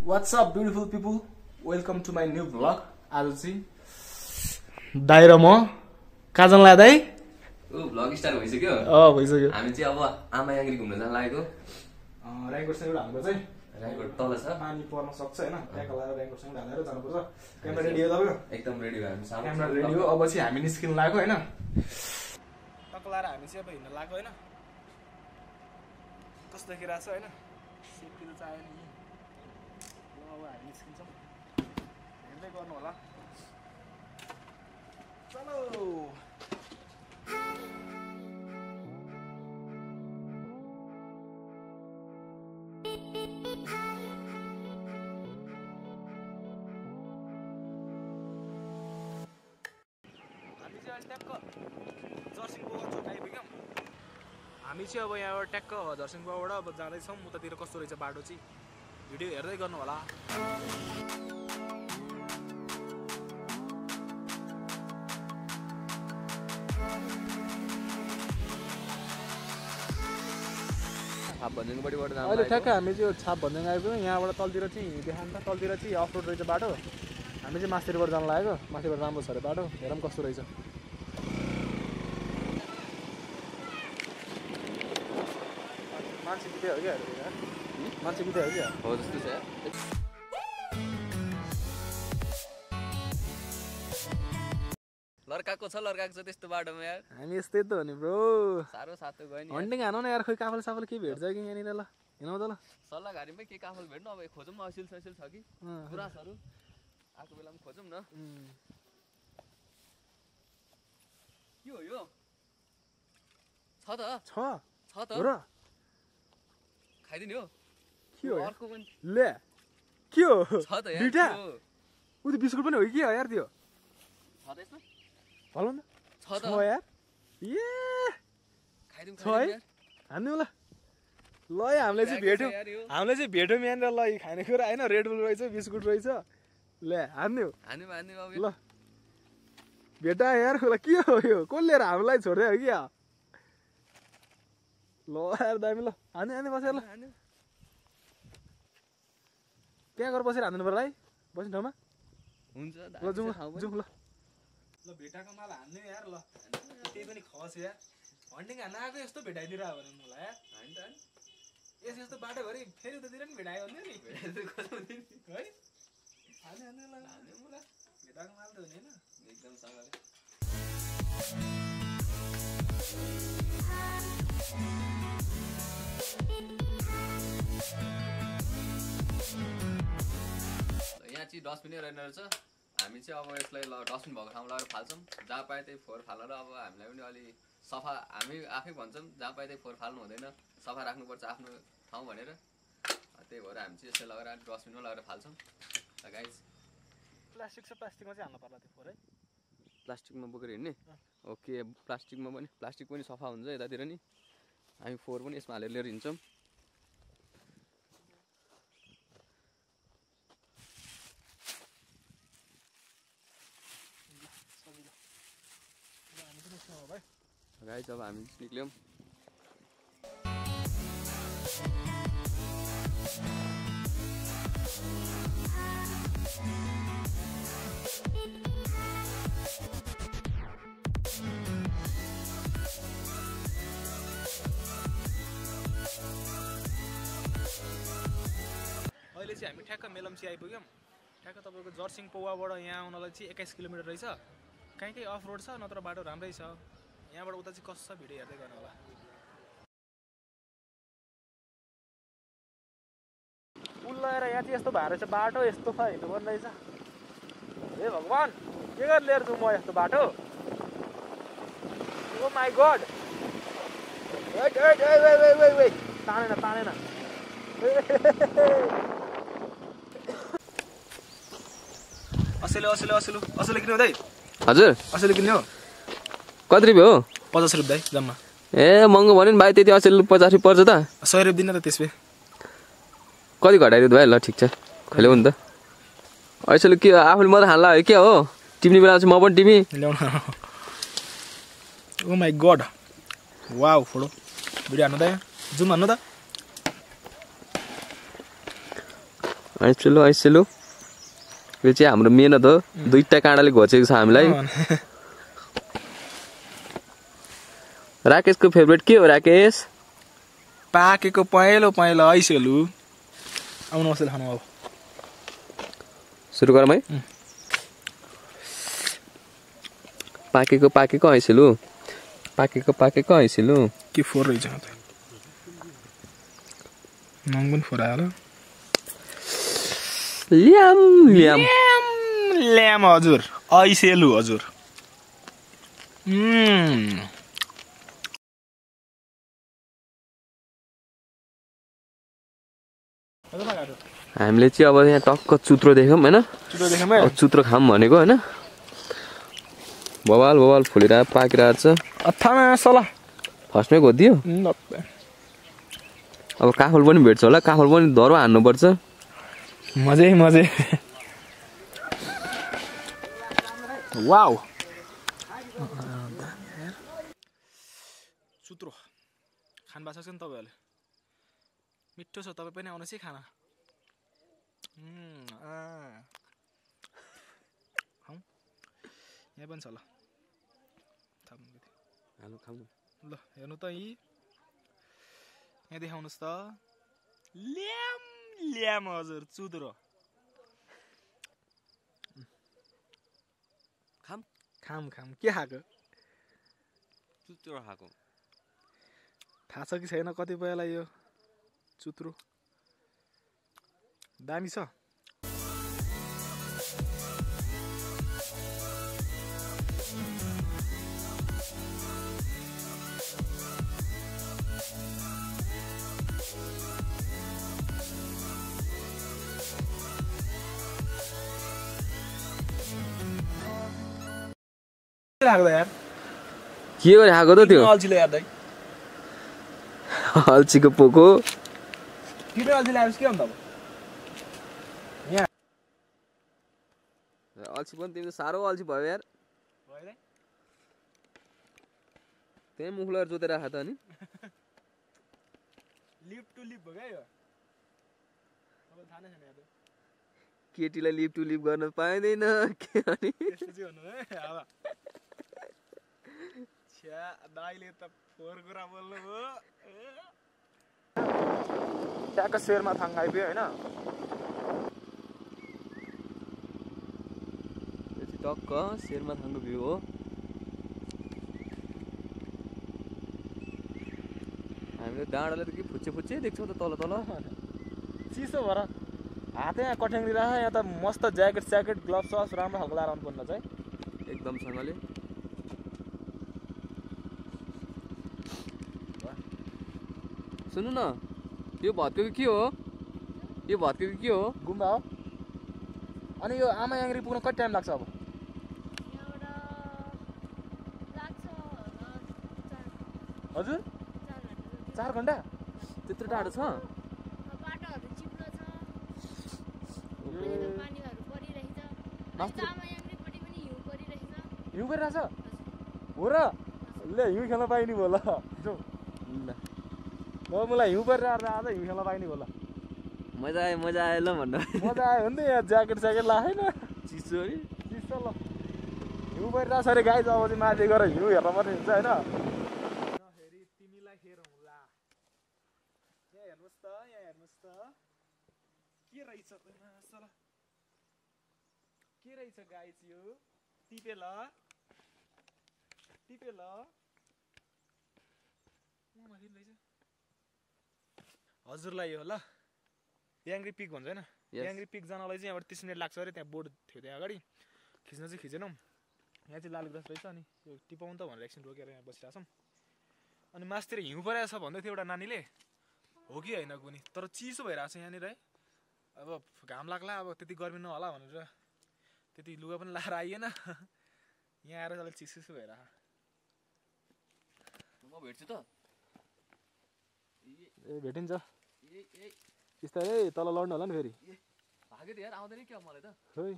What's up beautiful people? Welcome to my new vlog. आज चाहिँ दाइ र म कहाँ जान लाग्यो दाइ? भ्लग स्टार्ट भइसक्यो। भइसक्यो। हामी चाहिँ अब आमा याङ्ग्री घुम्न जान लागेको। राइकोट साइड हाम्रो चाहिँ राइकोट तल छ। पानी पर्न सक्छ हैन। ट्याकल लगाएर राइकोट साइड ढालेर जानुपर्छ। क्यामेरा रेडी हो तपाईको? एकदम रेडी भयो हामी सामु। क्यामेरा रेडी हो। अब चाहिँ हामी निस्किन लाग्यो हैन। टक्क लाएर हामी चाहिँ अब हिँड्न लाग्यो हैन। कस्तो देखिरहेछ हैन? सेफ्टी त चाहियो नि। ल अब हामी निस्किन्छौँ। हेर्दै गर्नु होला। चलो। हामी चाहिँ अब यहाँबाट ट्याक्क जर्सिङबाट अब जाँदैछौँ उतातिर कस्तो रहेछ बाटो चाहिँ भिडियो हेर्दै गर्नु होला। छाप भन्ज्याङपट्टिबाट जानु अहिले ठ्याक्क हामी चाहिँ छाप भन्ज्याङ आइपुग्यौँ। यहाँबाट तलतिर चाहिँ देखाउनु त तलतिर चाहिँ अफ रोड रहेछ बाटो। हामी चाहिँ मास्तिरबाट जानु लागेको। मास्तिरबाट राम्रो छ अरे बाटो। हेरौँ कस्तो रहेछ। मान्छे बित्दै हो क्या मान्छे बित्दै हो क्या हो जस्तो छ। लर्काको छ त्यस्तो बाटोमा यार। हामी यस्तै त हो नि ब्रो। साह्रो सातो गयो नि। हन्डिङ हानौ न यार। खोइ काफल साफल के भेट्छ कि यहाँनिर ल हिँडौ त ल। सल्लाहघारीमै के काफल भेट्नु अब खोजौँ न। असिल ससिल छ कि गुराँसहरू आएको बेलामा खोजौँ न। के हो यो? छ त हो र खाइदिने हो? के हो अर्को पनि ले के हो छ त यार। दुईटा उ त बिस्कुट पनि हो कि के हो यार त्यो? छ त यसमा? भलौ न छ त यार। ए खाइदिउँ यार हान्नु ल। ल हामीले चाहिँ भेट्यौँ। हामीले चाहिँ भेट्यौँ यहाँनिर। ल खाने कुरा होइन रेड बुल रहेछ बिस्कुट रहेछ। ले हान्नु ल भेटा यार। ल के हो यो? कसले लिएर हामीलाई छोड्दै हो कि? ल यार दामी। ल हान्ने बसेर ल त्यहाँ गएर बसेर हान्नु पर्ला है बस्ने ठाउँमा। हुन्छ ल जाउँ ल। ल भेटाको माल हान्ने यार। ल त्यही पनि खस यार। हन्डिङ हान्न आएको यस्तो भेटाइदिएर हो भने मलाई यार होइन त। यस्तो बाटोभरि फेरि उतातिर पनि भेटायो भने नि है। हान्ने ल भेटाको माल त हो नि होइन एकदम सँगले। यहाँ चाहिँ डस्टबिनै रहेन रहेछ। हामी चाहिँ अब यसलाई ल डस्टबिन भएको ठाउँमा लगेर फाल्छौँ। जहाँ पाए त्यही फोहोर फालेर अब हामीलाई पनि अलि सफा हामी आफै भन्छौँ जहाँ पाए त्यही फोहोर फाल्नु हुँदैन सफा राख्नुपर्छ आफ्नो ठाउँ भनेर। त्यही भएर हामी चाहिँ यसलाई लगेर डस्टबिनमा लगेर फाल्छौँ। गाइस प्लास्टिकमा चाहिँ हाल्नु पर्ला त्यो फोहोर है। प्लास्टिकमा बोकेर हिँड्ने? ओके प्लास्टिक पनि सफा हुन्छ यतातिर नि। हामी फोहोर पनि यसमा हालेर लिएर हिँड्छौँ। गाइस अब हामी निक्ल्यौँ। अहिले चाहिँ हामी ठ्याक्क मेलम्ची आइपुग्यौँ। ठ्याक्क तपाईँको जर्सिङ पौवाबाट यहाँ आउनलाई चाहिँ 21 किलोमिटर रहेछ। कहीँ अफ रोड छ नत्र बाटो राम्रै छ। यहाँबाट उता चाहिँ कस्तो छ भिडियो हेर्दै गर्नु होला। पुल लगाएर यहाँ चाहिँ यस्तो भएर चाहिँ बाटो यस्तो छ हिँड्नुपर्ने रहेछ। हे भगवान् के गरेर लिएर जाउँ म यस्तो बाटो? ओ माई गड तानेन असले किन्यो दाइ? हजुर असले किन्यो। कति रुपियाँ हो? 50 रुपियाँ दाइ जम्मा। ए महँगो भन्यो नि भाइ। त्यति असल 50 रुपियाँ पर्छ त। 100 रुपियाँ दिन त त्यसै कति घटाइदिनु भाइ? ल ठिक छ खैल्याउ नि त। अहिले के आफूले मात्रै खान लाग्यो क्या हो? टिप्ने बेला चाहिँ म पनि टिपी ल्याउन। Oh my god wow photo video हान्नु त जुम हान्नु त आइसेलु आइसेलु यो चाहिँ हाम्रो मेहनत हो दुईटा काँडाले घोचेको छ हामीलाई राकेशको फेभरेट के हो राकेश पाकेको पहेँलो पहेँलो आइसेलु आउनु असल खानु अब सुरु गरौँ है पाकेको आइसेलु पाकेको आइसेलु के फोर रहेछ नङ पनि फोर आयो ल्याम ल्याम हजुर आइसेलु हजुर हामीले चाहिँ अब यहाँ टक्क चुत्रो देख्यौँ हैन चुत्रो खाम भनेको हैन बवाल फुलेर पाकिरहेको छ अथामा सला फर्स्टमै घोदियो अब काफल पनि भेट्छ होला काफल पनि धरो हान्नुपर्छ मजे वाउ चुत्रो खान भएको छ नि तपाईहरुले मिठो छ तपाई पनि आउनुहोस् है खान यहाँ पनि छ ल ल हेर्नु त यी यहाँ देखाउनुहोस् त ल्याम हजुर चुत्रो खाम के खाएको चुत्रो खाएको थाहा छ कि छैन कतिपयलाई यो चुत्रो दामी छ यार के गरे खाएको त त्यो अल्छीले यार्दै अल्छीको पोको तिम्रो अल्छी ल्याएपछि के हुन्छ अब यहाँ अल्छी पनि तिम्रो साह्रो अल्छी भयो यार त्यही मुखलाई जोतेर राख त अनि लिप टु लिप हो क्या यो अब थाहा नै छैन यार केटीलाई लिप टु लिप गर्न पाइँदैन के अनि त्यस्तो चाहिँ भन्नु है अब छ्या दाइले त फोर कुरा बोल्नु हो ट्याक्क शेरमा थाङ आइपुग्यो हैन टक्क शेरमा थाङको भ्यू हो हामीले डाँडाले त के फुच्चे देख्छौँ त तल चिसो भएर हात यहाँ कठ्याङ्ग्री राख यहाँ त मस्त ज्याकेट ग्लोभ्स राम्रो खालको लाएर आउनु पर्ने चाहिँ एकदमसँगले सुन्नु न यो भत्केको के हो गुम्बा हो अनि यो आमा याङ्ग्री पुग्न कति टाइम लाग्छ अब हजुर 4 घण्टा त्यत्रो टाढो छ हिउँ गरिरहेछ हो र ले हिउँ खेल्न पाइने भयो ल मलाई हिउँ परिरहेर आज हिउँ खेल्न पाइने भयो ल मजा आयो ल भन्नु मजा आयो भने त यहाँ ज्याकेट लाएन चिसो अरे चिसो ल हिउँ परिरहेछ अरे गाई अब चाहिँ माथि गएर हिउँ हेर्न पर्ने हुन्छ होइन तिमीलाई हेरौँला यहाँ हेर्नुहोस् त के रहेछ गाई यो टिपे ल हजुरलाई हो ल याङ्ग्री पिक भन्छ होइन याङ्ग्री पिक जानलाई चाहिँ अब 30 मिनट लाग्छ अरे त्यहाँ बोर्ड थियो त्यहाँ अगाडि खिच्न चाहिँ खिचेनौँ यहाँ चाहिँ लाल ग्रास रहेछ अनि यो टिपाउनु त भनेर एकछिन रोकेर यहाँ बसिरहेको छौँ अनि मासतिर हिउँ परेको छ भन्दै थियो एउटा नानीले हो कि होइन कुनै तर चिसो भइरहेको छ यहाँनिर है अब घाम लाग्ला अब त्यति गर्मी नहोला भनेर त्यति लुगा पनि लाएर आइएन यहाँ आएर चाहिँ चिसो भइरहेको म भेट्छु त ए भेटिन्छ बिस्तारै तल लड्नु होला नि फेरि भाग्यो त यार आउँदैन क्या मलाई त खोइ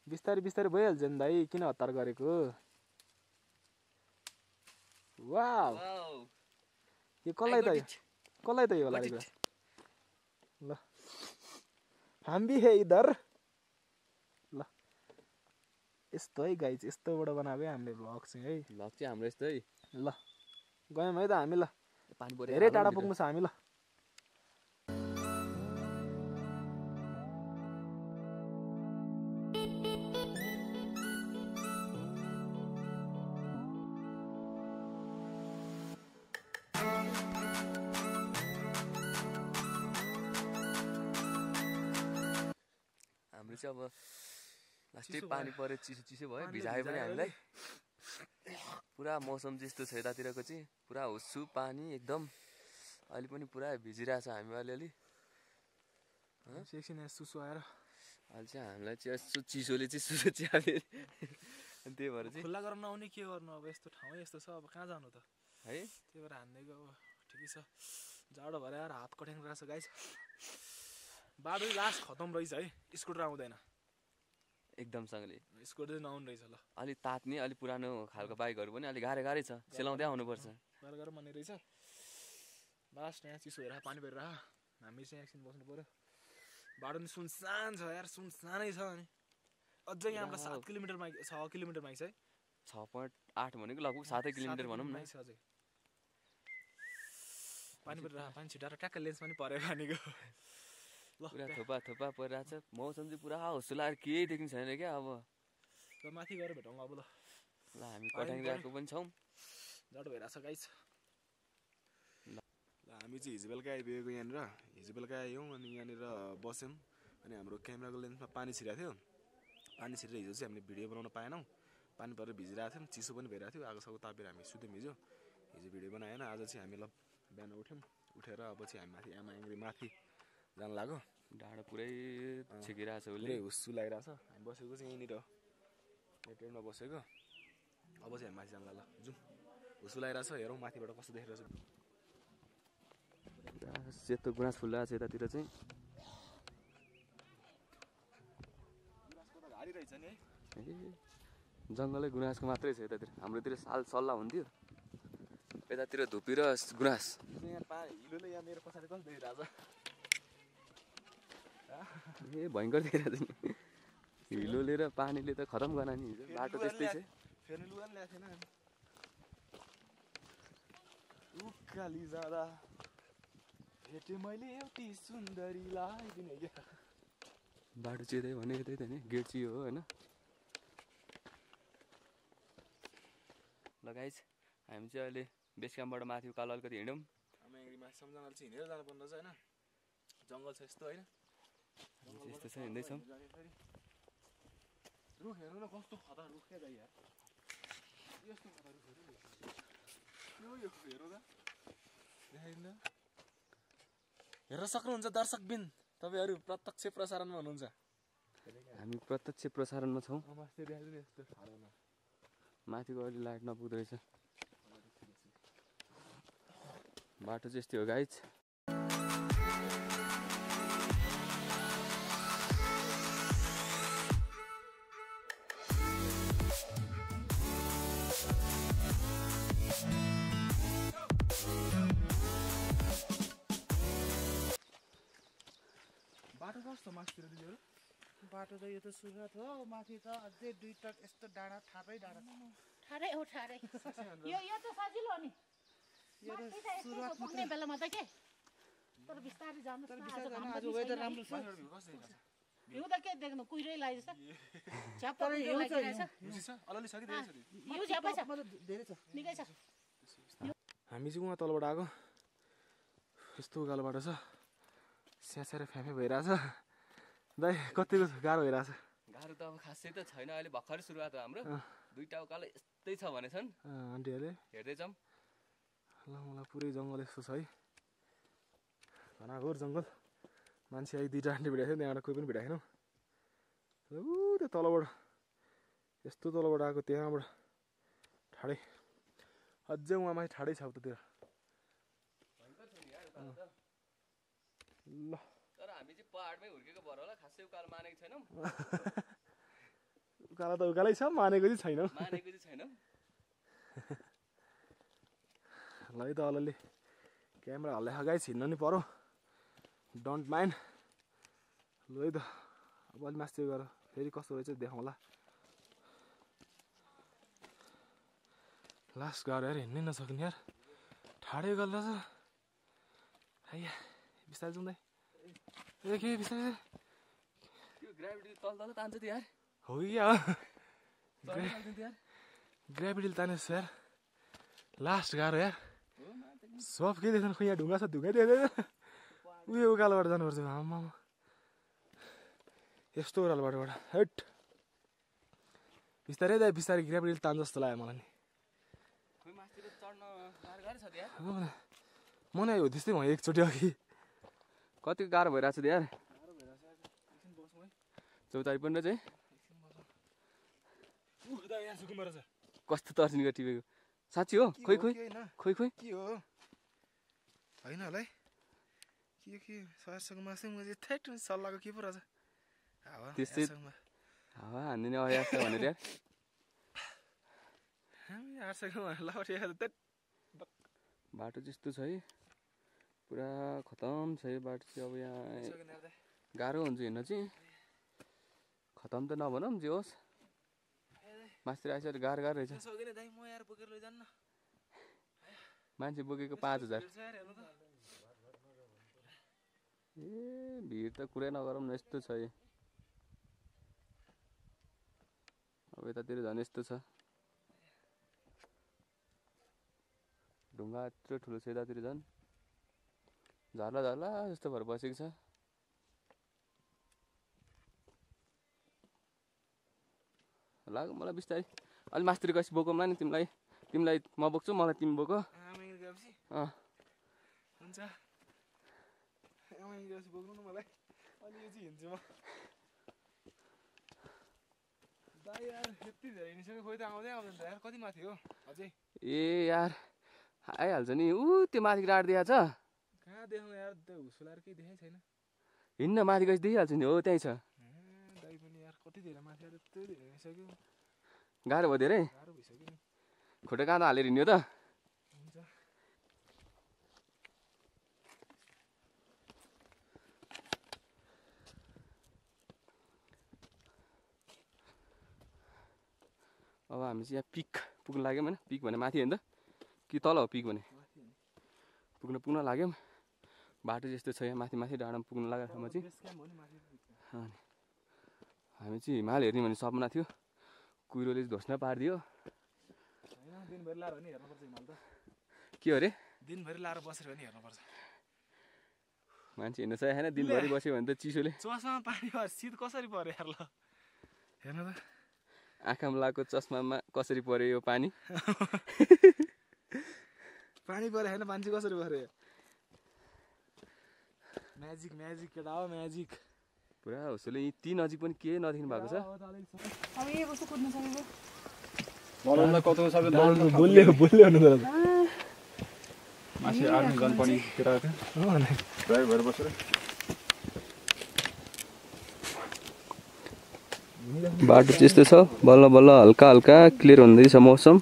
बिस्तारै भइहाल्छ नि भाइ किन हतार गरेको वाउ यो कसलाई त यो होला ल हम भी है इधर ल यस्तो है गाइज यस्तोबाट बनाएको है हामीले भ्लग चाहिँ है भ्लग चाहिँ हाम्रो यस्तो है ल गयौँ है त हामी ल पानी पऱ्यो धेरै टाढा पुग्नु छ हामी ल हाम्रो चाहिँ अब लास्टै पानी पऱ्यो चिसो चिसो भयो भिजायो पनि हामीलाई पुरा मौसम चाहिँ यस्तो छ यतातिरको चाहिँ पुरा हुस्सु पानी एकदम अहिले पनि पुरा भिजिरहेछ हामी अलिअलि एकछिन सुसु आएर अहिले चाहिँ हामीलाई चाहिँ यस्तो चिसोले चाहिँ सुसो चिया फेरि अनि त्यही भएर चाहिँ खुल्ला गरेर नआउने के गर्नु अब यस्तो ठाउँ यस्तो छ अब कहाँ जानु त है त्यही भएर हान्दैको अब ठिकै छ जाडो भएर आएर हात कट्याङ रहेछ गाइस बाटो लास्ट खतम रहेछ है स्कुटर आउँदैन एकदमसँगले स्कुटर चाहिँ नआउनु रहेछ ल अलि तात्ने अलिक पुरानो खालको बाइकहरू पनि अलिक गाह्रै छ सेलाउँदै आउनुपर्छ गरेर भन्ने रहेछ लास्ट यहाँ चिसो हेर पानी परेर हामी चाहिँ एकछिन बस्नु पऱ्यो बाटो नि सुनसान छ यार सुनसानै छ अनि अझै यहाँबाट 7 किलोमिटरमा 6 किलोमिटरमा छ है 6.8 भनेको लगभग 7 किलोमिटर भनौँ न अझै पानी परेर पानी छिटाएर ट्याक्क लेन्स पनि पऱ्यो पानीको ल पुरा थोपा थोपा परिरहेछ मौसम चाहिँ पुरा हुस्सु लागेर केही देख्नु छैन क्या अब माथि गएर भेटौँ अब ल ल हामी कटाङ गएको पनि छौँ जाडो भइरहेछ गाइस ल हामी चाहिँ हिजो बेलुका आइपुगेको यहाँनिर हिजो बेलुका आयौँ अनि यहाँनिर बस्यौँ अनि हाम्रो क्यामेराको लेन्समा पानी छिरेको थियो पानी छिरेर हिजो चाहिँ हामीले भिडियो बनाउन पाएनौँ पानी परेर भिजिरहेको थियौँ चिसो पनि भइरहेको थियो आगोसागो तापेर हामी सुत्यौँ हिजो भिडियो बनाएन आज चाहिँ हामी ल बिहान उठ्यौँ उठेर अब चाहिँ हामी माथि आमाङ्ग्री माथि जान लाग्यो डाँडो पुरै छिकिरहेछ उसले पुरै हुस्सु लागिरहेछ हामी बसेको चाहिँ यहीँनिर टेन्टमा बसेको अब चाहिँ हामी माथि जान ल जाउँ हुस्सु लागिरहेछ हेरौँ माथिबाट कस्तो देखिरहेछ सेतो गुँरास फुलिरहेछ यतातिर चाहिँ जङ्गलै गुँरासको मात्रै छ यतातिर हाम्रोतिर सल्लाह हुन्थ्यो यतातिर धुपी र गुँरास हिलोले यहाँ मेरो पछाडि कस्तो देखिरहेछ ए भयङ्कर देखिरहेछ नि हिलोले र पानीले त खतम गर्न नि बाटो त्यस्तै छ फेरि लुगा पनि ल्याएको थिएन उकाली जाँदा भेटेँ मैले एउटी सुन्दरीलाई दिने क्या बाटो चाहिँ त्यही भनेको त्यही त नि गेट चाहिँ हो होइन ल गाइस हामी चाहिँ अहिले बेस क्याम्पबाट माथि उकालो अलिकति हिँड्यौँ आमाङ्ग्री माथिसम्म जान चाहिँ हिँडेर जानुपर्ने रहेछ होइन जङ्गल छ यस्तो होइन यस्तो छ हिँड्दैछौँ रुख हेर्नु न कस्तो खतरा रुख क्या दाइ यार यस्तो खतरा रुखहरू यो हेरौँ त देखाइदिनु हेर्न सक्नुहुन्छ दर्शकबिन तपाईँहरू प्रत्यक्ष प्रसारणमा हुनुहुन्छ हामी प्रत्यक्ष प्रसारणमा छौँ देखाइदिनु यस्तो ठाडोमा माथिको अलि लाइट नपुग्दो रहेछ बाटो चाहिँ यस्तै हो गाइज बाटो कस्तो माथितिर दिदीहरू बाटो त यो त सुरुवात हो माथि त अझै दुईटा यस्तो डाँडा ठाडै डाँडा ठाडै हो ठाडै यो त सजिलो हो नि यो त माथि त यस्तो सुरुवात पुग्ने बेलामा त के तर बिस्तारै जानु आज वेदर राम्रो छ हिउँ त के देख्नु कुहिरै लाग्यो जस्तो झ्याप्प तर हिउँ छ अलि छ कि धेरै छ हिउँ झ्याप्पै छ धेरै छ निकै छ हामी चाहिँ उहाँ तलबाट आएको यस्तो उकालो बाटो छ स्यासेर फ्याफे भइरहेछ दाइ कतिको गाह्रो भइरहेछ गाह्रो त अब खासै त छैन अहिले भर्खरै सुरुवात हो हाम्रो दुईटा उकालो यस्तै छ भनेछन् आन्टीहरूले हेर्दैछौँ ल मलाई पुरै जङ्गल यस्तो छ है घनाघोर जङ्गल मान्छे आइ दुईवटा आन्टी भेटाएको थियो त्यहाँबाट कोही पनि भेटाएको छैन ऊ त्यो तलबाट यस्तो तलबाट आएको त्यहाँबाट ठाडै अझै उहाँ माथि ठाडै छ उतातिर ल तर हामी चाहिँ पहाडमै हुर्केको भएर होला खासै उकालो मानेको छैनौँ उकालो त उकालै छ मानेको चाहिँ छैन मानेको चाहिँ छैनौँ ल है त अलिअलि क्यामेरा हल्लाइ गाइस हिँड्न नि पर्यो डोन्ट माइन्ड ल है त अब अलि मास्तिर गएर फेरि कस्तो रहेछ देखाउँला लास्ट गाह्रो यार हिँड्नै नसक्ने यार ठाडै गल्ला छ आइया बिस्तारै जाउँ दाइ ए के बिस्तारै त्यो ग्राभिटी तल तल तान्छ त्यो यार हो कि क्या ग्राभिटीले तानेछ यार लास्ट गाह्रो यार सब के देख्दैन खोइ यहाँ ढुङ्गा छ ढुङ्गै देख्दैन उयो उकालोबाट जानुपर्छ आम्मा यस्तो ओह्रालोबाट हेट बिस्तारै दाइ बिस्तारै ग्राभिटीले तान्छ जस्तो लाग्यो मलाई नि म नै हो त्यस्तै भयो एकचोटि अघि कति गाह्रो भइरहेको छ त यार चौतारी पनि चाहिँ कस्तो तर्सिनीको टिपेको साँच्ची हो खोइ खोइ खोइ खोइ के हो होइन होला है के सरसँग मासु मैले थेट सल्लाहको के पो रहेछ त्यस्तै हावा हान्दिने अभ्यास छ भनेर यार बाटो त्यस्तो छ है पुरा खतम छ यो बाटो चाहिँ अब यहाँ गाह्रो हुन्छ हिँड्न चाहिँ खतम त नभनौँ जे होस् मास्तिर आइसकेर गाह्रो गाह्रो रहेछ मान्छे बोकेको 5000 ए भिड त कुरै नगरौँ न यस्तो छ यो अब यतातिर झन् यस्तो छ ढुङ्गा यत्रो ठुलो छ यतातिर झन् झर्ला झर्ला जस्तो भएर बसेको छ लाग मलाई बिस्तारै अलि मास्तिर गएपछि बोकौँला नि तिमीलाई म बोक्छु मलाई तिमी बोक हुन्छ बोक्नु न मलाई अलि यो चाहिँ हिँड्छु म दाइ यार यति धेरै हिँडिसक्यो खोइ त आउँदै आउँदैन त यार कति माथि हो अझै ए यार आइहाल्छ नि ऊ त्यो माथि राड देखाएको छ कहाँ देखाउँ यार त्यो हुसुलाएर केही देखाइ छैन हिँड्न माथि गएपछि देखिहाल्छ नि हो त्यहीँ छ दाइ पनि यार कति धेरै माथि आएर यत्रो धेरै हिँडिसक्यो गाह्रो भयो धेरै गाह्रो भइसक्यो नि खुट्टा कहाँ त हालेर हिँड्यो त हुन्छ अब हामी चाहिँ यहाँ पिक पुग्न लाग्यौँ होइन पिक भने माथि होइन त कि तल हो पिक भने पुग्न लाग्यौँ बाटो यस्तो छ यहाँ माथि माथि डाँडामा पुग्न लागेको ठाउँमा चाहिँ हामी चाहिँ हिमाल हेर्ने भन्ने सपना थियो कुहिरोले धोस्न पारिदियो दिनभरि लाएर पनि हेर्नुपर्छ हिमाल त के अरे दिनभरि लाएर बसेर पनि हेर्नुपर्छ मान्छे हिँड्न सकेको छैन दिनभरि बस्यो भने त चिसोले चस्मामा पानी शीत कसरी पर्यो यार ल हेर्नु त आँखामा लागेको चस्मामा कसरी पर्यो यो पानी पानी पऱ्यो होइन मान्छे कसरी पऱ्यो म्याजिक म्याजिक केटा हो म्याजिक पुरा होसले यी ती नजिक पनि के नदेखिनु भएको छ अब यो कस्तो कुद्न सकेको माथि आर्मी गन पनि केटाको थियो ड्राइभ भएर बसेर बाटो त्यस्तो छ बल्ल बल्ल हल्का हल्का क्लियर हुँदैछ मौसम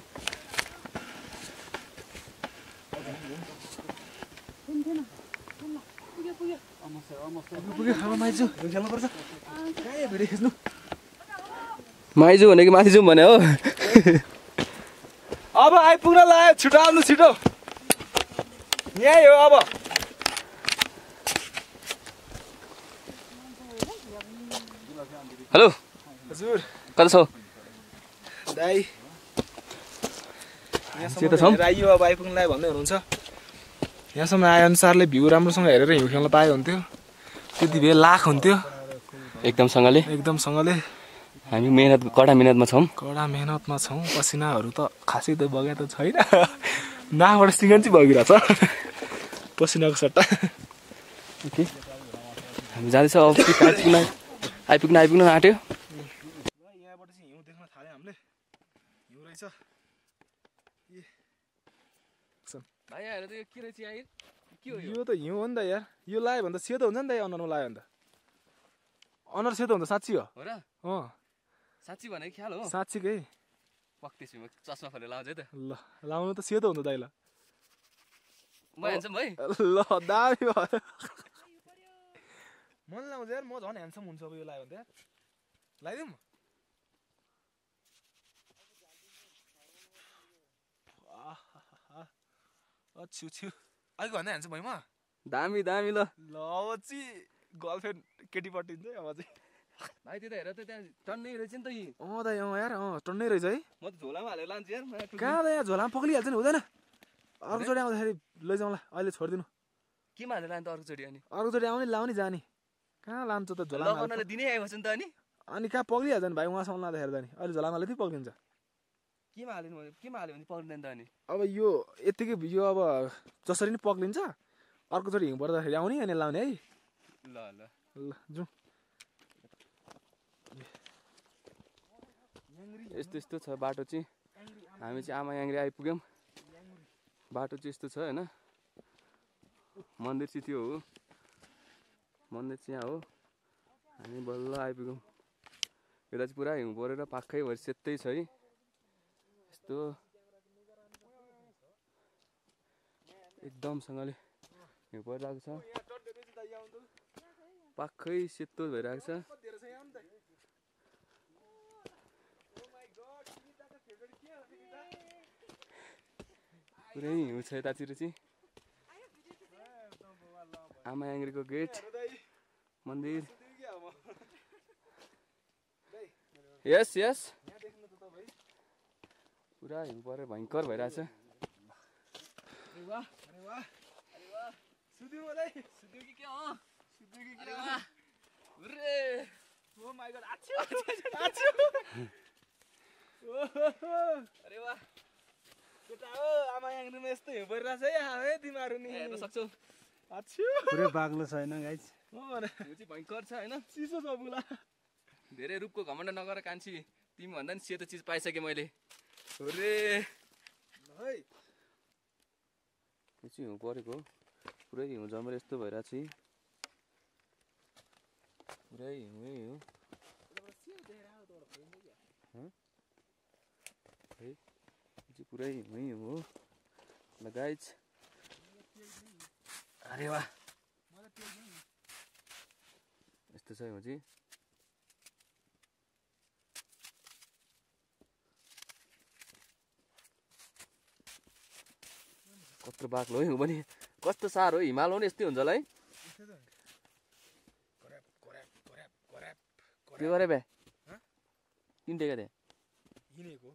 माइजू भनेको माथि जाउँ भने हो अब आइपुग्न लाग्यो छिटो आउनु छिटो यही हो अब हेलो हजुर कता छौ दाइ सेतो छौ आइयो अब आइपुग्न लाग्यो भन्दै हुनुहुन्छ यहाँसम्म आए अनुसारले भ्यू राम्रोसँग हेरेर हिउँ खेल्न पाए हुन्थ्यो त्यति भए लाख हुन्थ्यो एकदमसँगले हामी कडा मेहनतमा छौँ पसिनाहरू त खासै त बगेको त छैन नाकबाट सिँगन चाहिँ बगिरहेछ पसिनाको सट्टा ओके हामी जाँदैछ अब आइपुग्न आँट्यो यहाँबाट चाहिँ हिउँ देख्न थाल्यो हामीले हिउँ रहेछ यो त हिउँ हो नि त यार यो लायो भने त सेतो हुन्छ नि त अनुहारमा लायो भने त अनुहार सेतो हुन्छ साँच्ची हो र साँच्ची भनेको ख्याल हो साँच्चीकै पक्दैछु म चस्मा खोलेर लाउँछ है त ल लाउनु त सेतो हुन्छ दाइ ल म हेर्छु है ल दामी भयो मन लाउँछ यार, म झन् ह्यान्डसम हुन्छ अब यो लगायो भने त यार। लगाइदिउँ? छु छु अलिक भन्दा ह्यान्डसम भयो म? दामी दामी ल ल अब चाहिँ गर्लफ्रेन्ड केटीपट्टि हुन्छ है अब चाहिँ। भाइ त्यो त हेर त त्यहाँ टन्नै रहेछ नि त यी दाइ यार टन्नै रहेछ है। म त झोलामा हालेर लान्छु यार कहाँ त यहाँ झोलामा पक्रिहाल्छ नि, हुँदैन? अर्कोचोटि आउँदाखेरि लैजाउँला, अहिले छोडिदिनु। केमा हालेर लान्छ अर्कोचोटि अनि अर्कोचोटि आउने लाउने जाने, कहाँ लान्छ त झोलामा? लगाउनले दिनै आइबस्छ नि त अनि कहाँ पक्रिहाल्छ नि भाइ, उहाँसम्म लाँदाखेरि त नि। अहिले झोलामा हाल्दै पक्रिन्छ। केमा हाल्यो भने पक्रिँदैन त अनि? अब यो यत्तिकै यो अब जसरी नै पक्रिन्छ, अर्कोचोटि हिउँ पर्दाखेरि आउने अनि लाउने है। ल ल ल जाउँ। यस्तो यस्तो छ बाटो चाहिँ। हामी चाहिँ आमा याङ्ग्री आइपुग्यौँ। बाटो चाहिँ यस्तो छ होइन। मन्दिर चाहिँ त्यो हो, मन्दिर चाहिँ यहाँ हो। हामी बल्ल आइपुग्यौँ। यता चाहिँ पुरा हिउँ परेर पाक्कैभरि सेतै छ है। यस्तो एकदमसँगले हिउँ परिरहेको छ, पाक्कै सेतो भइरहेको छ। पुरै हिउँ छ यतातिर चाहिँ। आमा याङ्ग्रीको गेट मन्दिर। यस यस पुरा हिउँ परेर भयङ्कर भइरहेछ। आमा याङ्ग्रीमा यस्तो हिउँ परिरहेछ है तिमीहरू नि हेर्न सक्छौ पुरै बाक्लो छैन गाइस। हिउँ चाहिँ भयङ्कर छ होइन। चिसो छ बुला। धेरै रूपको घमण्ड नगर कान्छी, तिमी भन्दा नि सेतो चिज पाइसकेँ मैले। रे यो चाहिँ हिउँ परेको पुरै हिउँ जमेर यस्तो भइरहेको छ। पुरै हिउँ हिउँ है, चाहिँ पुरै हिउँ हिउँ हो ल गाइज। अरे वाह यस्तो छ हिउँ चाहिँ। कत्रो बाक्लो हिउँ पनि, कस्तो साह्रो हिमाल हो नि यस्तै हुन्छ होला है। के गरे बे किन टेका थिएँ हिँडेको।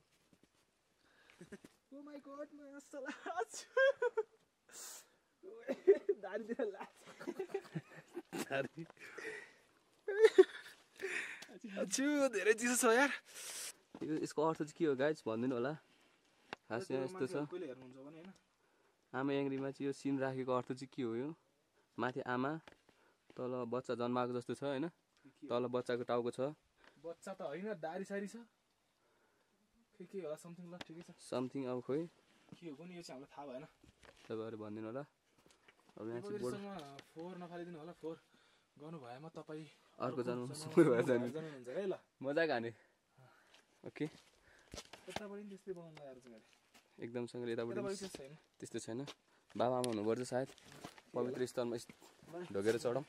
ओ माय गॉड म यस्तो दारीतिर लाग्छ। धेरै चिसो छ यार। यसको अर्थ चाहिँ के हो गाइज भनिदिनु होला। खास यहाँ यस्तो छ आमा याङ्ग्रीमा चाहिँ यो सिन राखेको अर्थ चाहिँ के हो। यो माथि आमा, तल बच्चा जन्माएको जस्तो छ होइन। तल बच्चाको टाउको छ। बच्चा त होइन, दारी सारी छ के होला समथिङ। ल ठिकै छ समथिङ अब खोइ के हो कुनि, यो चाहिँ हामीलाई थाहा भएन। तपाईँहरू भनिदिनु होला। अब यहाँ चाहिँ बोर्ड फोहोर नफालिदिनु होला। फोहोर गर्नु भएमा तपाईँ अर्को जन्म सुरु भएर जानुहुन्छ है। ल मजाको हाने ओके। यतापट्टि पनि त्यस्तै बनाउनु लगाएर चाहिँ एकदमसँगले यतापट्टि छैन त्यस्तो छैन। बाबा आमा हुनुपर्छ सायद। पवित्र स्थलमा ढोगेर चढौँ।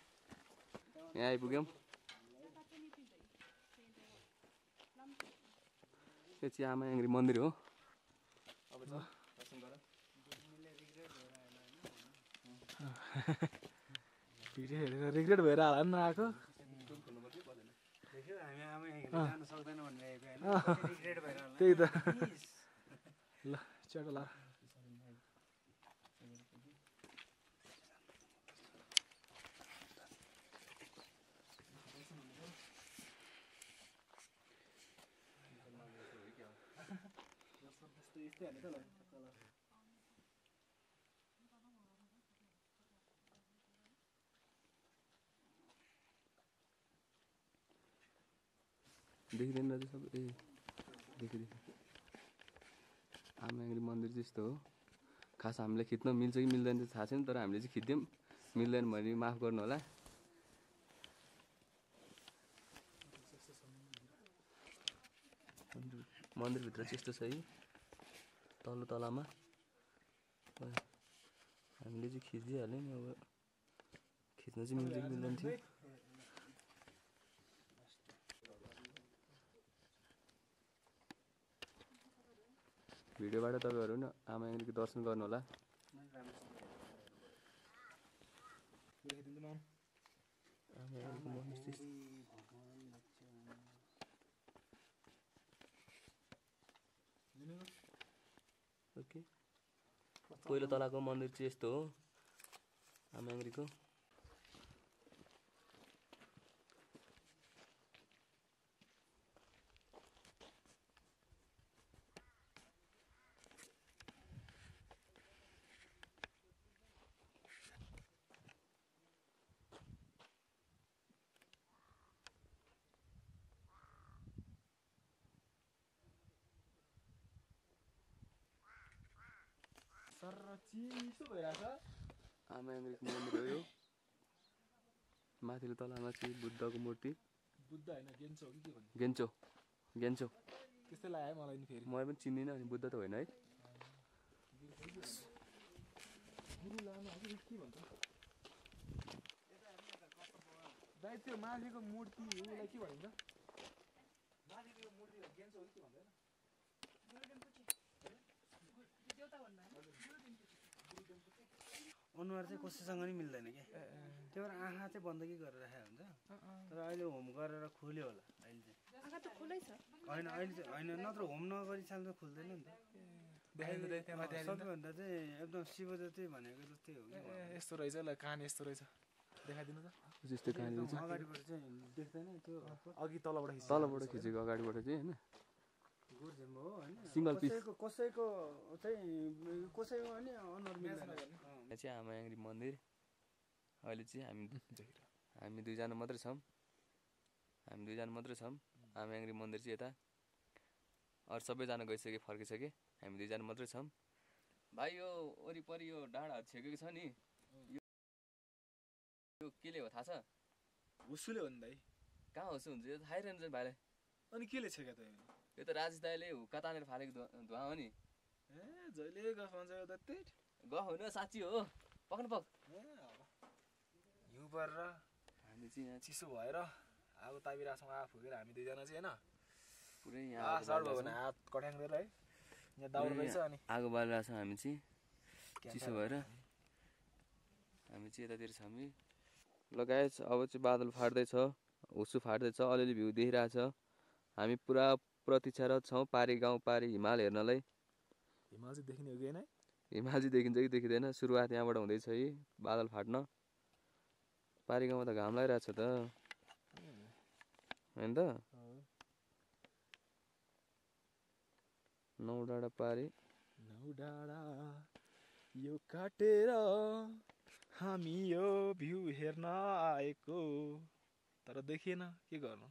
यहाँ आइपुग्यौँ। यो चाहिँ आमा याङ्ग्री मन्दिर हो। अब दर्शन गर। भिडियो हेरेर रिग्रेट भएर होला नि नआएको। त्यही त ल चटो ला। देखिँदैन रहेछ सब। ए देखियो आमा याङ्ग्री मन्दिर चाहिँ यस्तो हो। खास हामीले खिच्न मिल्छ कि मिल्दैन चाहिँ थाहा छैन, तर हामीले चाहिँ खिच्यौँ। मिल्दैन भने माफ गर्नु होला। मन्दिरभित्र चाहिँ यस्तो छ है। तल्लो तलामा हामीले चाहिँ खिचिदिइहाल्यौँ नि। अब खिच्न चाहिँ मिल्छ कि मिल्दैन थियो। भिडियोबाट तपाईँहरू न आमा याङ्ग्रीको दर्शन गर्नु होला। देखाइदिनु न आमा याङ्ग्रीको मन्दिर चाहिँ ओके पहिलो तलाको मन्दिर चाहिँ यस्तो हो आमा याङ्ग्रीको। सर चिसो भइरहेछ। आमा याङ्ग्रीको मन्दिर हो यो। माथिल्लो तलामा चाहिँ बुद्धको मूर्ति। बुद्ध होइन गेन्चो हो कि के भन्नु? गेन्चो गेन्चो त्यस्तै लाग्यो मलाई नि फेरि। मलाई पनि चिन्दिनँ अनि बुद्ध त होइन है। गुरु लामा हो कि के भन्छ? दाइ त्यो माथिको मूर्ति उसलाई के भनिन्छ? माथिको मूर्ति गेन्चो हो कि के भन्दैन? अनुहार चाहिँ कसैसँग नि मिल्दैन कि त्यही भएर आँखा चाहिँ बन्दगी गरेर राखेको हुन्छ। तर अहिले होम गरेर खोल्यो होला अहिले चाहिँ। आँखा त खुलै छ। होइन अहिले चाहिँ होइन, नत्र होम नगरी साल त खुल्दैन नि त। देखाइदिनु त्यहाँ माथि हालिदिनु त। सबैभन्दा चाहिँ एकदम शिव जति भनेको जस्तै हो कि यस्तो रहेछ ल, कान यस्तो रहेछ। देखाइदिनु त। जस्तो कहानी एकदम अगाडिबाट चाहिँ देख्दैन त्यो अघि तलबाट खिच्छ। तलबाट खिचेको अगाडिबाट चाहिँ होइन गोर्जेम्बो हो होइन। सिङ्गल पिस कसैको चाहिँ कसैको पनि अनुहार मिल्दैन। यहाँ चाहिँ आमा याङ्ग्री मन्दिर। अहिले चाहिँ हामी दुईजना मात्रै छौँ। आमा याङ्ग्री मन्दिर चाहिँ यता अरू सबैजना गइसके फर्किसके, हामी दुईजना मात्रै छौँ। भाइ यो वरिपरि यो डाँडाहरू छेकेको छ नि, यो केले हो थाहा छ? हुसुले हो नि दाइ। कहाँ होस् हुन्छ यो थाहै रहेन चाहिँ भाइलाई। अनि केले छेका त? यो त राजेश दाइले हुक्का तानेर फालेको धुवा हो नि। ए जहिले गफ भन्छ यो त त्यही। गफ होइन साँच्ची हो, पक्न पक। हिउँ परेर हामी चाहिँ यहाँ चिसो भएर आगो तापिरहेछौँ, आगो फुकेर हामी दुईजना चाहिँ होइन। पुरै यहाँ सर भयो भने हात कट्याङ्देर है। यहाँ दाउरा रहेछ अनि आगो बालिरहेको छ हामी चाहिँ चिसो भएर। हामी चाहिँ यतातिर छौँ कि ल गाइस। अब चाहिँ बादल फाट्दैछ, हुसु फाट्दैछ, अलिअलि भ्यू देखिरहेछ। हामी पुरा प्रतीक्षारत छौँ पारी गाउँ पारी हिमाल हेर्नलाई। हिमाल चाहिँ देखिने हो कि होइन? हिमाल चाहिँ देखिन्छ कि देखिँदैन, सुरुवात यहाँबाट हुँदैछ है बादल फाट्न। पारी गाउँमा त घाम लागिरहेको छ त होइन त? नौ डाँडा पारी नौ डाँडा यो काटेर हामी यो भ्यू हेर्न आएको, तर देखिएन, के गर्नु।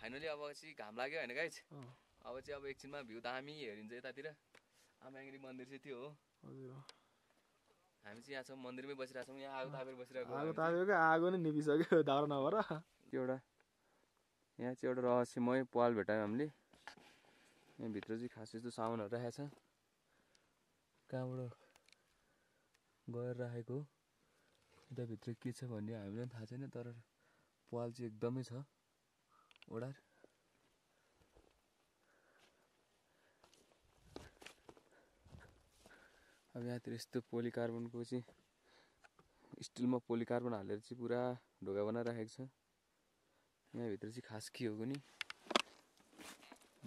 फाइनली अब चाहिँ घाम लाग्यो होइन गाइस। अब चाहिँ अब एकछिनमा भ्यू दामी हेरिन्छ यतातिर। आमा याङ्ग्री मन्दिर चाहिँ त्यो हो। हजुर हामी चाहिँ यहाँ छौँ मन्दिरमै बसिरहेको छौँ। यहाँ आगो तापेर बसिरहेको आगो ताप्यो क्या, आगो नै निभिसक्यो दाउरा नभएर। यहाँ चाहिँ एउटा रहस्यमय पाल भेटायौँ हामीले। यहाँभित्र चाहिँ खास यस्तो सामानहरू राखेको छ, कहाँबाट गएर राखेको हो। यताभित्र के छ भन्ने हामीलाई पनि थाहा छैन, तर पाल चाहिँ एकदमै छ ओडार। अब यहाँतिर यस्तो पोलिकार्बनको चाहिँ स्टिलमा पोलिकार्बन हालेर चाहिँ पुरा ढोका बनाइराखेको छ। यहाँभित्र चाहिँ खास के हो कुनि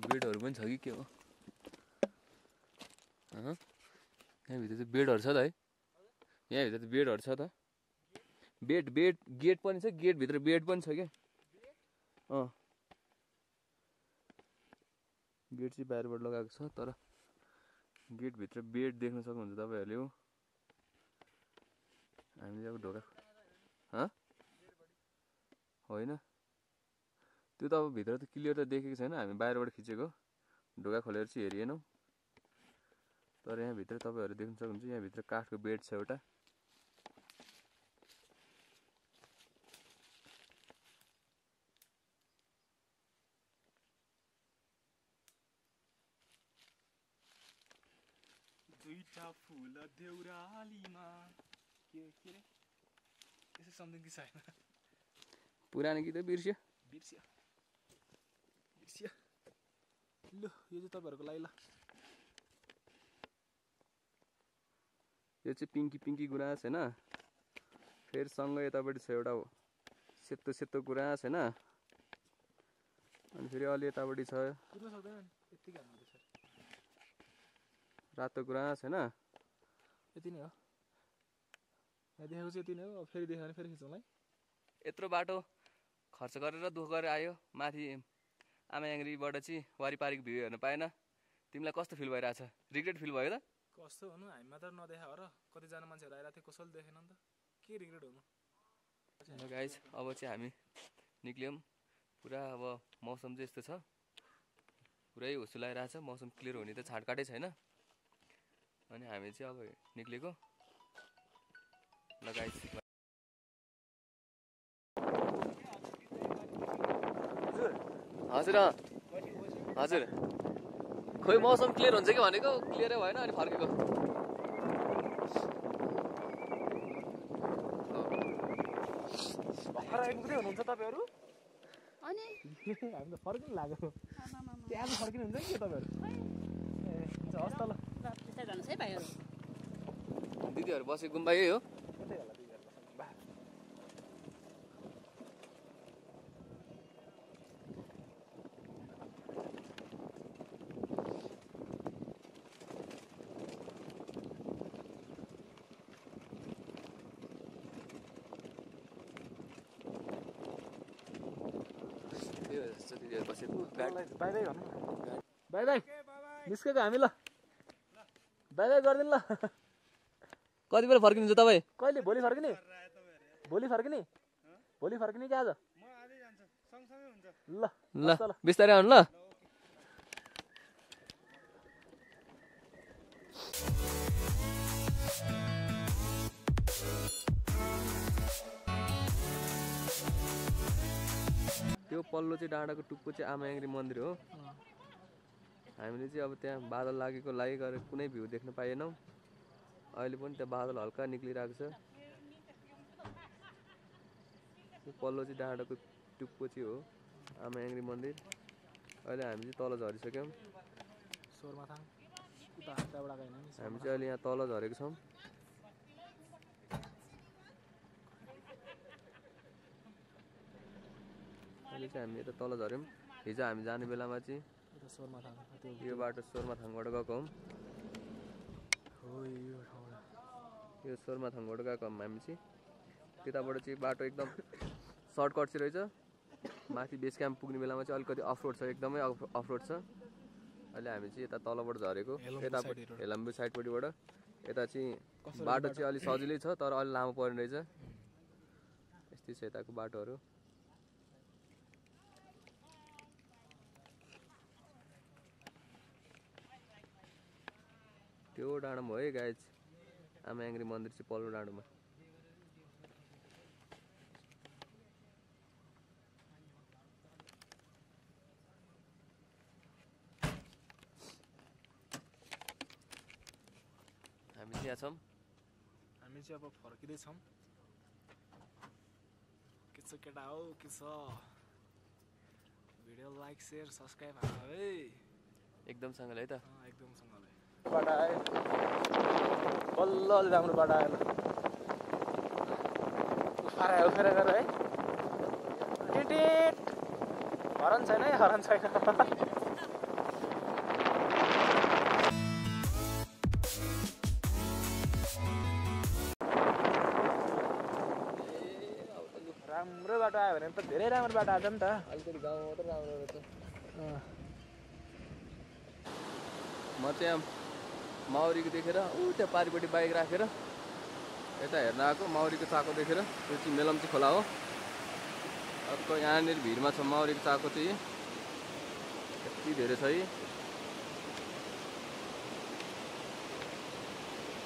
बेडहरू पनि छ कि के हो? यहाँभित्र चाहिँ बेडहरू छ त है? यहाँभित्र त बेडहरू छ त? बेड गेट पनि छ, गेटभित्र बेड पनि छ क्या? गेट चाहिँ बाहिरबाट लगाएको छ, तर गेटभित्र बेड देख्न सक्नुहुन्छ तपाईँहरूले हो। हामीले अब ढोका होइन त्यो त अब भित्र त क्लियर त देखेको छैन, हामी बाहिरबाट खिचेको। ढोका खोलेर चाहिँ हेरिएनौँ, तर यहाँभित्र तपाईँहरू देख्न सक्नुहुन्छ। यहाँभित्र काठको बेड छ एउटा। दुईटा फुल देउरालीमा के रे त्यसै समथिङ कि छैन? पुरानो गीत बिर्स्यो बिर्सियो। लु यो चाहिँ तपाईँहरूको लागि ल। यो चाहिँ पिङ्की गुराँस होइन। फेरि सँगै यतापट्टि छ एउटा सेतो गुराँस होइन। अनि फेरि अलि यतापट्टि छ रातो गुराँस होइन। यति नै हो, यहाँ देखेको चाहिँ यति नै हो। फेरि देख्यो भने फेरि खिचौँला है। यत्रो बाटो खर्च गरेर दुःख गरेर आयो माथि आमायाङ्ग्रीबाट चाहिँ वारिपारिक भ्यू हेर्न पाएन। तिमीलाई कस्तो फिल भइरहेछ? रिग्रेट फिल भयो त? कस्तो हुनु, हामी मात्र नदेखा हो र कतिजना मान्छेहरू आइरहेको थियो, कसैले देखेन नि त, के रिग्रेट हुनु। गाइज अब चाहिँ हामी निक्ल्यौँ। पुरा अब मौसम चाहिँ यस्तो छ, पुरै हुसु लगाइरहेछ। मौसम क्लियर हुने त छाँटकाटै छैन। अनि हामी चाहिँ अब निक्लेको ल गाइज। हजुर हजुर खोइ मौसम क्लियर हुन्छ कि भनेको क्लियरै भएन अनि फर्केको। भर्खर आइपुग्दै हुनुहुन्छ तपाईँहरू? अनि हामी त फर्किनु लाग्यो। त्यहाँ चाहिँ फर्किनुहुन्छ कि तपाईँहरू? ए हुन्छ, हस् त ल। त्यता जानुहोस् है भाइहरू। दिदीहरू बसेको गुम्बा यही हो। कतै होला दिदीहरू बस्नु बा। दिदीहरू बसेको बाई बाई भन्नु न। बाई बाई निस्केको हामी ल। बाई बाई गरिदिनु ल। कति बेला फर्किनुहुन्छ तपाईँ? कहिले? भोलि फर्किने? भोलि फर्किने? भोलि फर्किने कि आज? ल ल बिस्तारै आउनु ल। त्यो पल्लो चाहिँ डाँडाको टुप्पो चाहिँ आमायाङ्ग्री मन्दिर हो। हामीले चाहिँ अब त्यहाँ बादल लागेको लागि गरेर कुनै भ्यू देख्न पाएनौँ। अहिले पनि त्यहाँ बादल हल्का निक्लिरहेको छ। त्यो पल्लो चाहिँ डाँडाको टुप्पो चाहिँ हो आमायाङ्ग्री मन्दिर। अहिले हामी चाहिँ तल झरिसक्यौँ। सोरमाथाङ उता त्यहाँबाट गएन नि। हामी चाहिँ अहिले यहाँ तल झरेको छौँ। अहिले चाहिँ हामी यता तल झऱ्यौँ। हिजो हामी जाने बेलामा चाहिँ उता सोरमाथाङ त्यो यो बाटो सोरमाथाङबाट गएको हौँ। हो यो ठाउँबाट। यो सोरमाथाङबाट गएको हौँ हामी चाहिँ। त्यताबाट चाहिँ बाटो एकदम सर्टकट चाहिँ रहेछ। माथि बेस क्याम्प पुग्ने बेलामा चाहिँ अलिकति अफरोड छ, एकदमै अफरोड छ। अहिले हामी चाहिँ यता तलबाट झरेको, यतापट्टि हेलम्बु साइडपट्टिबाट। यता चाहिँ बाटो चाहिँ अलिक सजिलै छ तर अलि लामो पर्ने रहेछ। यस्तै छ यताको बाटोहरू। त्यो डाँडामा हो है गाइज आमायाङ्ग्री मन्दिर चाहिँ पल्लो डाँडोमा। हामी चाहिँ यहाँ छौँ। हामी चाहिँ अब फर्किँदैछौँ। के छ केटा हो, के छ? भिडियो लाइक सेयर सब्सक्राइब हाल्नु है। एकदमसँगले है त। एकदमसँगले बाटो आयो, बल्ल अलि राम्रो बाटो आयो। उफारा गरेर है। टिटिट हरन छैन है, हरन छैन। राम्रो बाटो आयो भने त धेरै राम्रो बाटो आएको नि त। अलिकति गाउँमा मात्रै राम्रो रहेछ। म त्यहाँ माउरीको देखेर त्यहाँ पारिपट्टि बाइक राखेर यता हेर्न आएको। माउरीको चाको देखेर त्यो चाहिँ मेलम्ची खोला हो। अर्को यहाँनिर भिडमा छ माउरीको चाको चाहिँ यति धेरै छ है।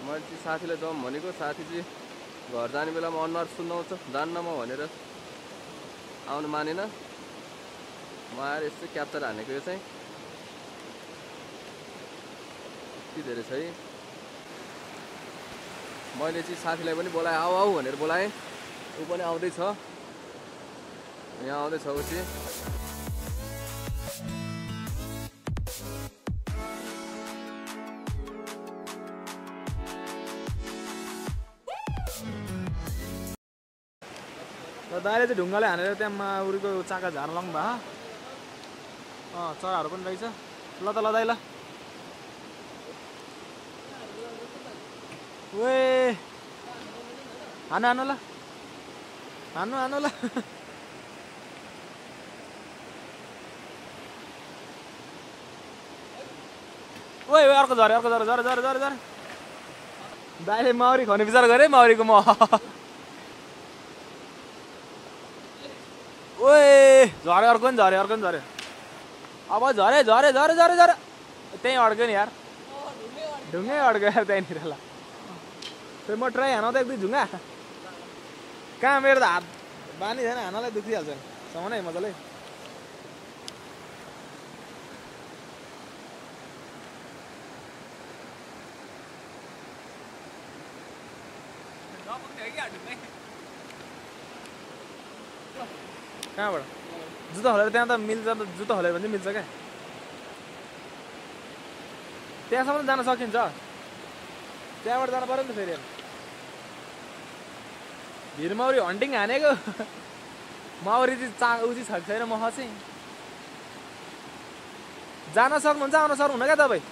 मैले चाहिँ साथीलाई जाउँ भनेको, साथी चाहिँ घर जाने बेलामा अनुहार सुन्नाउँछ जान्न म भनेर आउनु मानेन। म आएर यस्तो क्याप्चर हानेको यो चाहिँ यति धेरै छ है। मैले चाहिँ साथीलाई पनि बोलाएँ, आऊ आऊ भनेर बोलाएँ। ऊ पनि आउँदैछ, यहाँ आउँदैछ ऊ चाहिँ। दाइले चाहिँ ढुङ्गाले हानेर त्यहाँ माउरीको चाका झार्न लाउनु भयो चराहरू पनि रहेछ ल त ल दाइ ल ओए हानु ल हानु ल ओए अर्को झरे दाइले माउरी खुवाउने विचार गरे माउरीको म ओए झरे अर्को नि झरे अब झरे त्यहीँ अड्क्यो नि यार ढुङ्गै अड्क्यो यार त्यहीँनिर ल फेरि म ट्राई हान त एक दुई झुङ्गा कहाँ मेरो त हात बानी छैन हानलाई दुखिहाल्छ नि समाउन है मजाले कहाँबाट जुत्ता खोलेर त्यहाँ त मिल्छ त जुत्ता खोलेर भने चाहिँ मिल्छ क्या त्यहाँसम्म जान सकिन्छ त्यहाँबाट जानु पर्यो नि त फेरि भिरमाउरी हन्टिङ हानेको माउरी चाहिँ उजी छ छैन मह चाहिँ जान सक्नुहुन्छ आउन सक्नुहुन्न क्या तपाईँ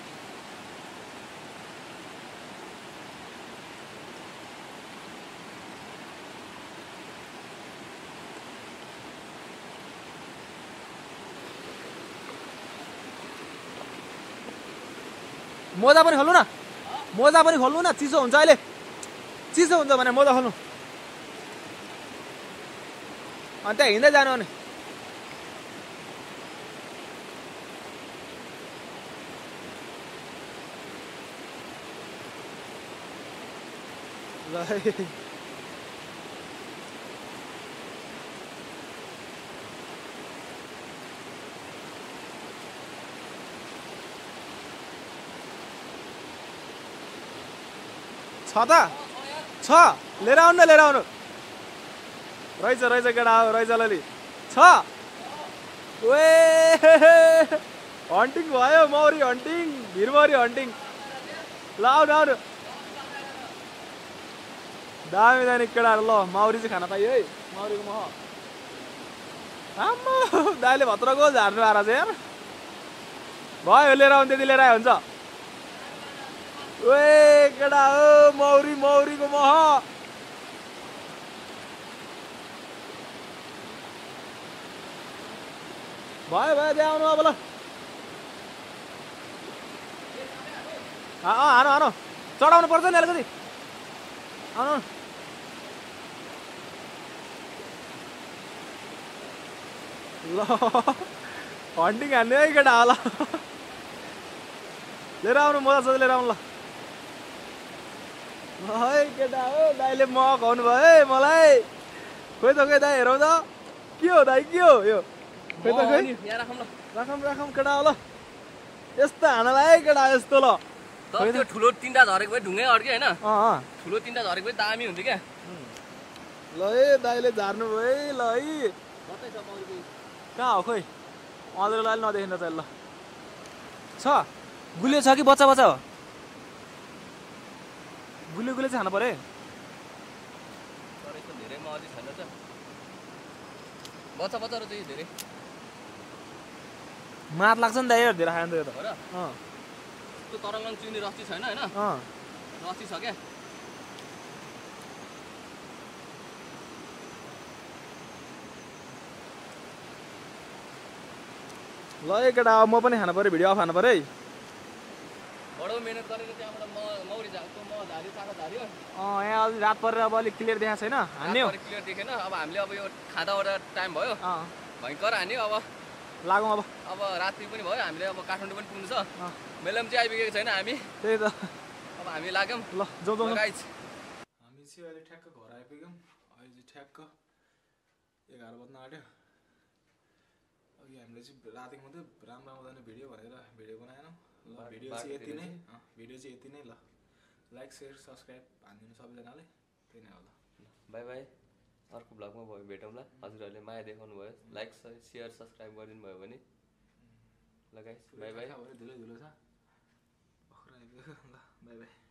मोजा पनि खोल्नु न चिसो हुन्छ अहिले चिसो हुन्छ भने मोजा खोल्नु अनि त्यहाँ हिँड्दै जानु अनि ल छ त छ लिएर आउनु रहेछ केटा हो रहेछ लली छ ओए हन्टिङ भयो माउरी हन्टिङ भिरमाउरी हन्टिङ ल आउनु दामी केटाहरू ल माउरी चाहिँ खान पाइयो है माउरीको मह आम्मा दाइले भत्रको झार्नु आएर चाहिँ यार भयो लिएर आउनु त्यति लिएर आयो हुन्छ ओए केटा हो माउरीको मह भयो त्यहाँ आउनु अब ल हानो चढाउनु पर्छ नि अलिकति आउनु ल हन्टिङ हान्ने है केटा होला लिएर आउनु मजा छ लिएर आउनु ल है केटा हो दाइले मह खुवाउनु भयो है मलाई खोइ त दाइ हेरौँ त के हो दाइ के हो यो खोइ त राखौँ केटा हो ल यस्तो हानलाई है केटा यस्तो ल त्यो ठुलो तिनवटा झरेको भए ढुङ्गै अड्क्यो होइन ठुलो तिनवटा झरेको भए दामी हुन्थ्यो क्या ल है दाइले झार्नु भयो है ल है कहाँ हो खोइ अँध्रोलाई नदेखिन्छ ल छ गुलियो छ कि बच्चा हो गुलियो चाहिँ खानु पर्यो धेरै मौजी छैन त बच्चा चाहिँ धेरै मात लाग्छ नि दाइ धेरै खायो नि त यो त त्यो तरङ्गन चिउने रस्ती छैन होइन रस्ती छ क्या ल केटा म पनि खानु पर्यो भिडियो अफ हानु पर्यो है बडो मेहनत गरेर त्यहाँबाट मौरी झार्यो चाका झार्यो यहाँ अलि रात परेर अब अलिक क्लियर देखाएको छैन हान्ने हो क्लियर देखेन अब हामीले अब यो खाँदाबाट टाइम भयो भयङ्कर हान्यो अब लागौँ अब रात्रि पनि भयो हामीले अब काठमाडौँ पनि पुग्नु छ मेलम चाहिँ आइपुगेको छैन हामी त्यही त अब हामी लाग्यौँ ल जाउँ गाइज हामी चाहिँ अहिले ठ्याक्क घर आइपुग्यौँ अहिले चाहिँ ठ्याक्क 11 बज्न आँट्यो अघि हामीले चाहिँ रातिको मात्रै राम्रो आउँदैन भिडियो भनेर भिडियो बनाएनौँ ल भिडियो चाहिँ यति नै ल लाइक सेयर सब्सक्राइब हानिदिनु सबैजनाले त्यही नै हो ल बाई बाई अर्को भ्लगमा भेटौँला हजुरहरूले माया देखाउनु भयो लाइक सेयर सब्सक्राइब गरिदिनु भयो भने ल गाइस बाई बाई धुलो छ ल बाई बाई